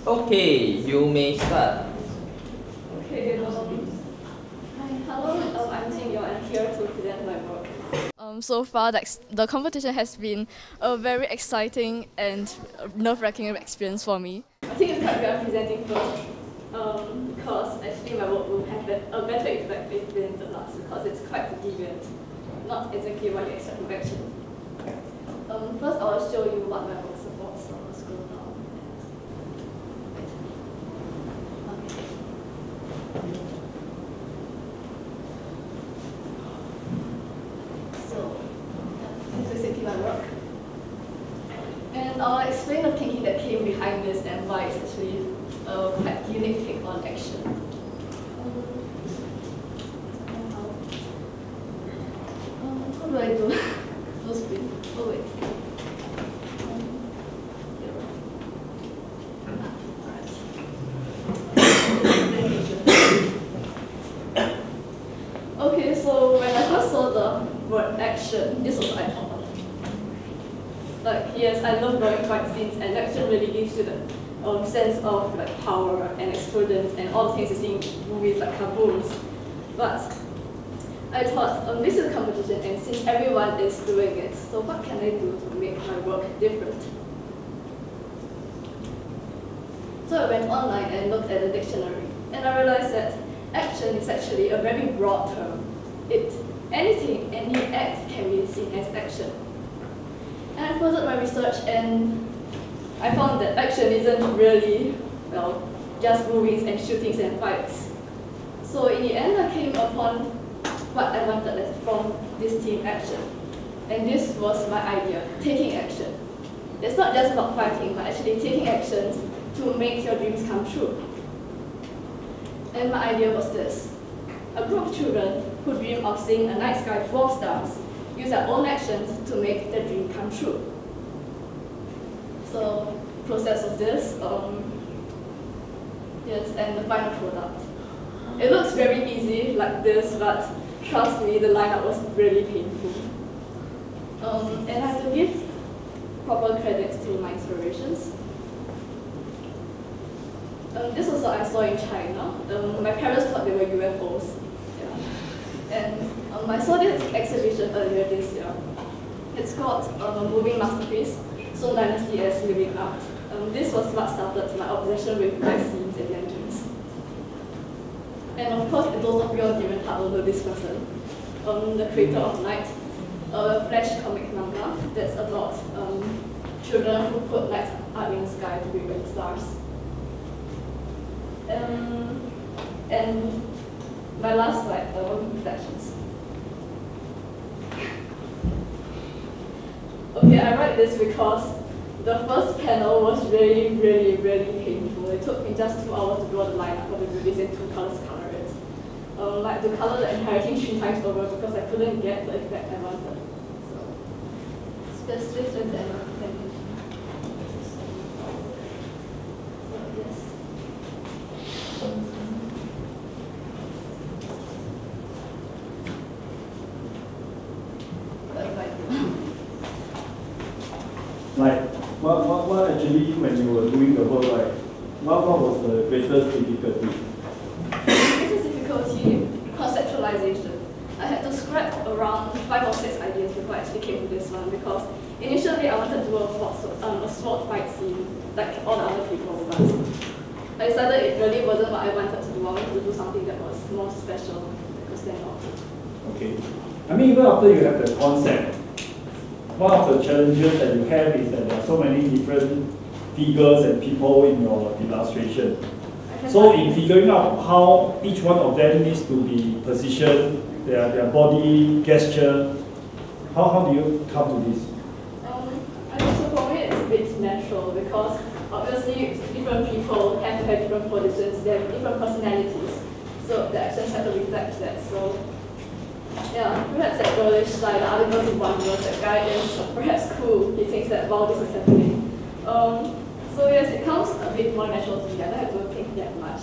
Okay, you may start. Okay, hi, hello, I'm Jingyao. I'm here to present my work. So far, the competition has been a very exciting and nerve-wracking experience for me. I think it's quite good I'm presenting first because actually my work will have a better effect if it's the last because it's quite deviant, not exactly what you expect from action. First, I will show you what my work supports, so I'll scroll down. This is basically my work. And I'll explain the thinking that came behind this and why it's actually a quite unique take on action. How do I do those things? Oh wait. Okay, so when I first saw the word action, this was what I thought of. Like, yes, I love drawing fight scenes, and action really gives you the sense of like power and explosions and all the things you see in movies like kabooms. But I thought, this is a competition, and since everyone is doing it, so what can I do to make my work different? So I went online and looked at the dictionary, and I realized that action is actually a very broad term. Anything, any act can be seen as action. And I furthered my research and I found that action isn't really, well, just movies and shootings and fights. So in the end, I came upon what I wanted from this team action. And this was my idea, taking action. It's not just about fighting, but actually taking action to make your dreams come true. And my idea was this. A group of children who dream of seeing a night sky full of stars use their own actions to make their dream come true. So, process of this, yes, and the final product. It looks very easy like this, but trust me, the lineup was really painful. And I have to give proper credits to my inspirations. This was what I saw in China. My parents thought they were UFOs. Yeah. And I saw this exhibition earlier this year. It's called Moving Masterpiece, Song Dynasty as Living Art. This was what started my obsession with black scenes and lanterns. And of course, those of you on different heart will know this person, the creator of Night, a Flash comic manga that's about children who put night art in the sky to bring back stars. And my last slide, reflections. Okay, I write this because the first panel was really painful. It took me just 2 hours to draw the lineup for the movies and 2 colors to color it. Like to color the entire thing 3 times over because I couldn't get the effect I wanted. So, just an implementation. So, yes. Like, what actually, when you were doing the work, like, what was the greatest difficulty? The greatest difficulty, conceptualization. I had to scrap around 5 or 6 ideas before I actually came to this one because initially I wanted to do a sword fight scene like all the other people, but I decided it really wasn't what I wanted to do. I wanted to do something that was more special that could stand out. Okay. I mean, even after you have the concept, one of the challenges that you have is that there are so many different figures and people in your illustration. So in figuring out how each one of them needs to be positioned, their body, gesture, how do you come to this? I think so for me it's a bit natural because obviously different people have to have different positions, they have different personalities. So the actions have to reflect that. So yeah, perhaps that girlish side, the other girls in one verse, that guy is perhaps cool. He thinks that, wow, this is happening. So yes, it comes a bit more natural to me. I don't have to think that much.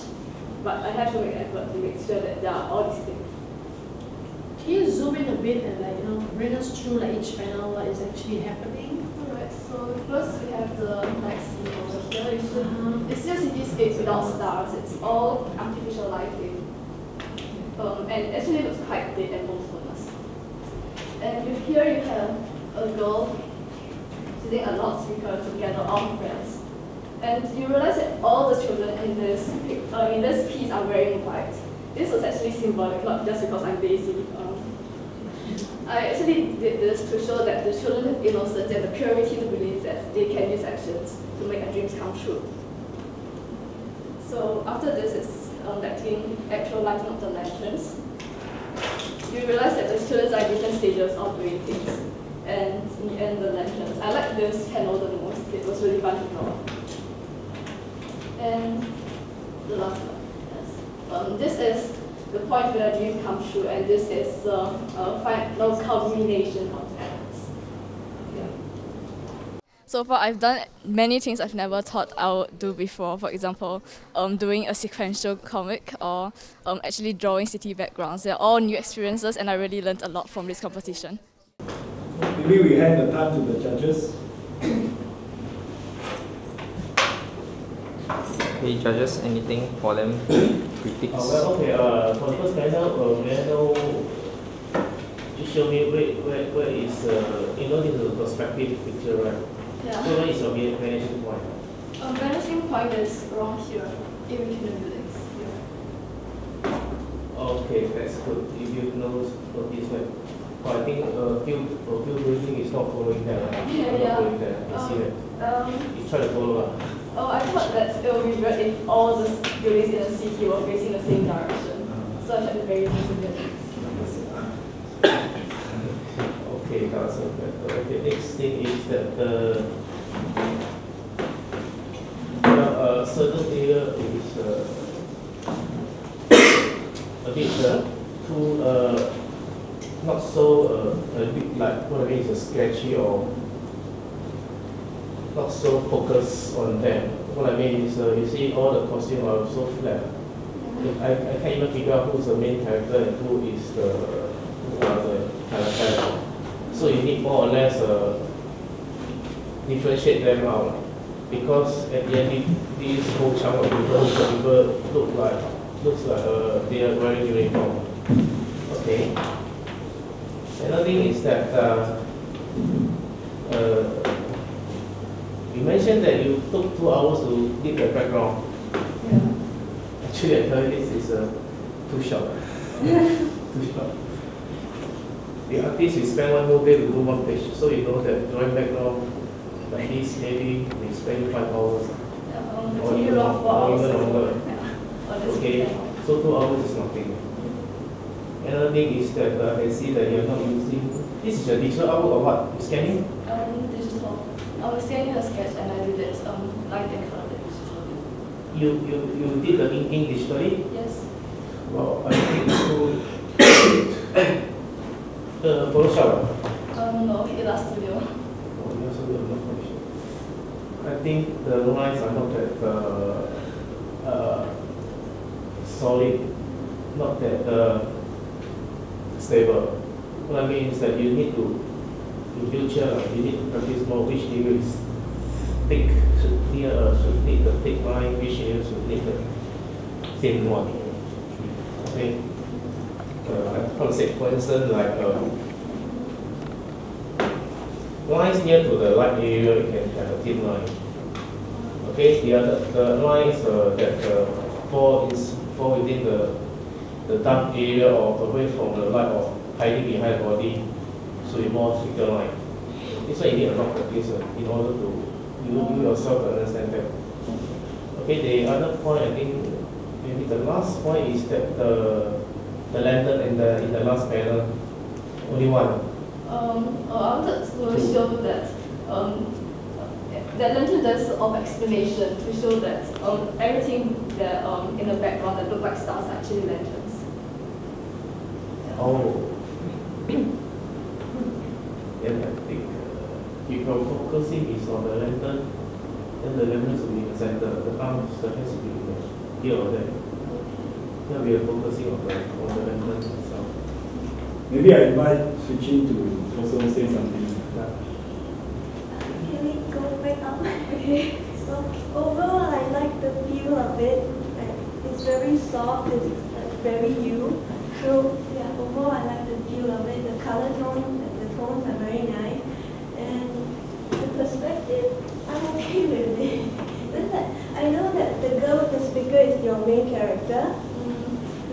But I have to make effort to make sure that there are all these things. Can you zoom in a bit and bring us through each panel what is actually happening? Alright, so first we have the night scene over here. It's still cityscape without stars. It's all artificial lighting. And it actually looks quite dead and monotonous. And here you have a girl sitting a loudspeaker together, all friends. And you realize that all the children in this piece are wearing white. This was actually symbolic, not just because I'm lazy. I actually did this to show that the children have innocence and the purity to believe that they can use actions to make their dreams come true. So after this is actual lighting of the lanterns. You realize that the students are in different stages of doing things. And in the end, the lanterns. I like this candle the most. It was really fun to draw. And the last one, yes. This is the point where the dream comes true, and this is the final culmination of acts. Yeah. So far, I've done many things I've never thought I would do before. For example, doing a sequential comic or actually drawing city backgrounds. They're all new experiences, and I really learned a lot from this competition. Maybe we hand the time to the judges. Okay, judges, anything for them? Critics? Well, okay, for the first panel, may I know, you show me where is, this is a perspective picture, right? Yeah. So where is your vanishing point? Vanishing point is around here, in between the buildings. Here. Okay, that's good. If you notice that. Well, I think a few building is not following that. Right? Yeah, Not yeah. following that. I see that. You try to follow. Oh, I thought that it would be good if all the buildings in the city were facing the same direction. So I tried to vary things a bit. Okay, that's okay. Okay, next thing is that certain area is a bit too not so a bit like what I mean is sketchy or not so focused on them. What I mean is you see all the costumes are so flat. I can't even figure out who's the main character and who is who are the characters. So you need more or less differentiate them out, because at the end these whole chunk of people looks like they are wearing uniform. Okay. Another thing is that you mentioned that you took 2 hours to get the background. Yeah. Actually, I tell you this is too short. Too short. The artist will spend 1 whole day to do 1 page, so you know that drawing background like this maybe they spend 5 hours. Or even longer. Okay, so 2 hours is nothing. Another thing is that I see that you're not using. This is a digital art or what? Scanning? Digital. I was scanning a sketch and I did it light and color digitally. You did the inking digitally? Yes. Well, I think so. Photoshop? No, Illustrator. Oh, yes, I'm not sure. I think the lines are not that solid, not that stable. What I mean is that you need to, in future, you need to practice more which area is thick, should need the thick line, which area should need the thin one. Okay. How to say, for instance, like lines near to the light area, you can have a thin line. Okay, the lines that fall within the dark area or away from the light or hiding behind the body, so you more thicker line. This one you need a lot of practice in order to you yourself to understand that. Okay, the other point I think maybe the last point is that the lantern in the last panel, only one. I wanted to show that that lantern does of explanation to show that everything that in the background that look like stars are actually lanterns. Yeah. Oh. Then I think if your focusing is on the lantern, then the lantern will be in the center. The arms, the hands will be here or there. Then we are focusing on the lantern itself. Maybe I invite switching to also say something. Yeah. Okay. So overall, I like the feel of it. It's very soft. It's very you. So yeah, overall, I like the feel of it. The color tone, the tones are very nice, and the perspective, I'm okay with it. I know that the girl with the speaker is your main character.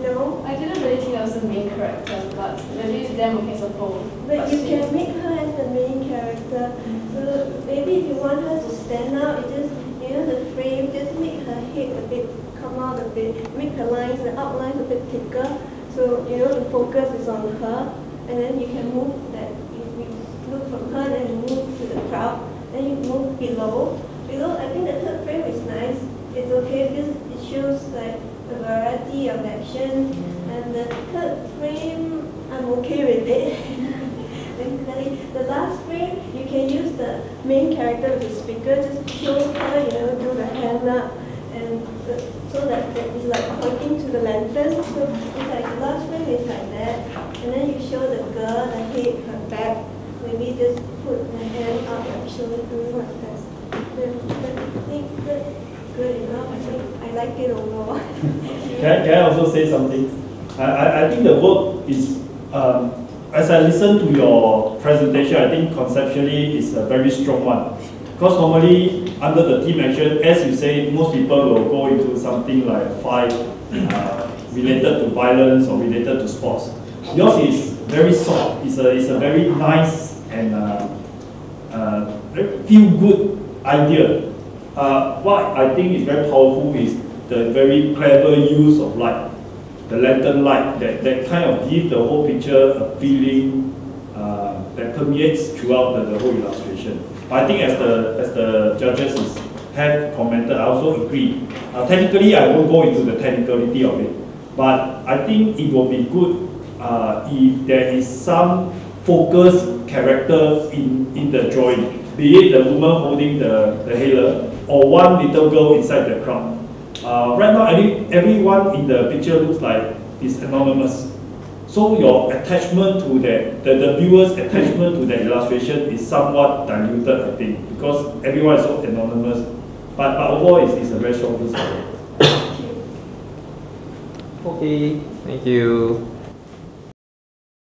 No? I didn't really think that was the main character, but maybe it's them okay, so both. But you can make her as the main character. So maybe if you want her to stand out, you just, the frame, just make her head a bit, come out a bit, make her lines, the outlines a bit thicker. So, the focus is on her. And then you can move that, you look from her and move to the crowd. Then you move below. Below, I think the third frame is nice. It's okay because it shows like a variety of action, and the third frame, I'm okay with it. Basically, the last frame, you can use the main character with the speaker, just show her, do the hand up, and so that it's like pointing to the lantern. So it's like the last frame is like that, and then you show the girl, the head, her back, maybe just put the hand up and show it doing like that. I think that's good enough. I like it overall. Can I also say something? I think the work is, as I listen to your presentation, I think conceptually it's a very strong one. Because normally under the team action, as you say, most people will go into something like a fight related to violence or related to sports. Yours is very soft. It's a very nice and very feel-good idea. What I think is very powerful is the very clever use of light, the lantern light, that kind of gives the whole picture a feeling that permeates throughout the whole illustration. But I think as the judges have commented, I also agree. Technically, I won't go into the technicality of it, but I think it will be good if there is some focused character in the drawing, be it the woman holding the hailer or one little girl inside the crowd. Right now, everyone in the picture looks like it's anonymous. So your attachment to that, the viewer's attachment to the illustration is somewhat diluted, I think, because everyone is so anonymous. But overall, it's a very strong piece of work. Okay, thank you.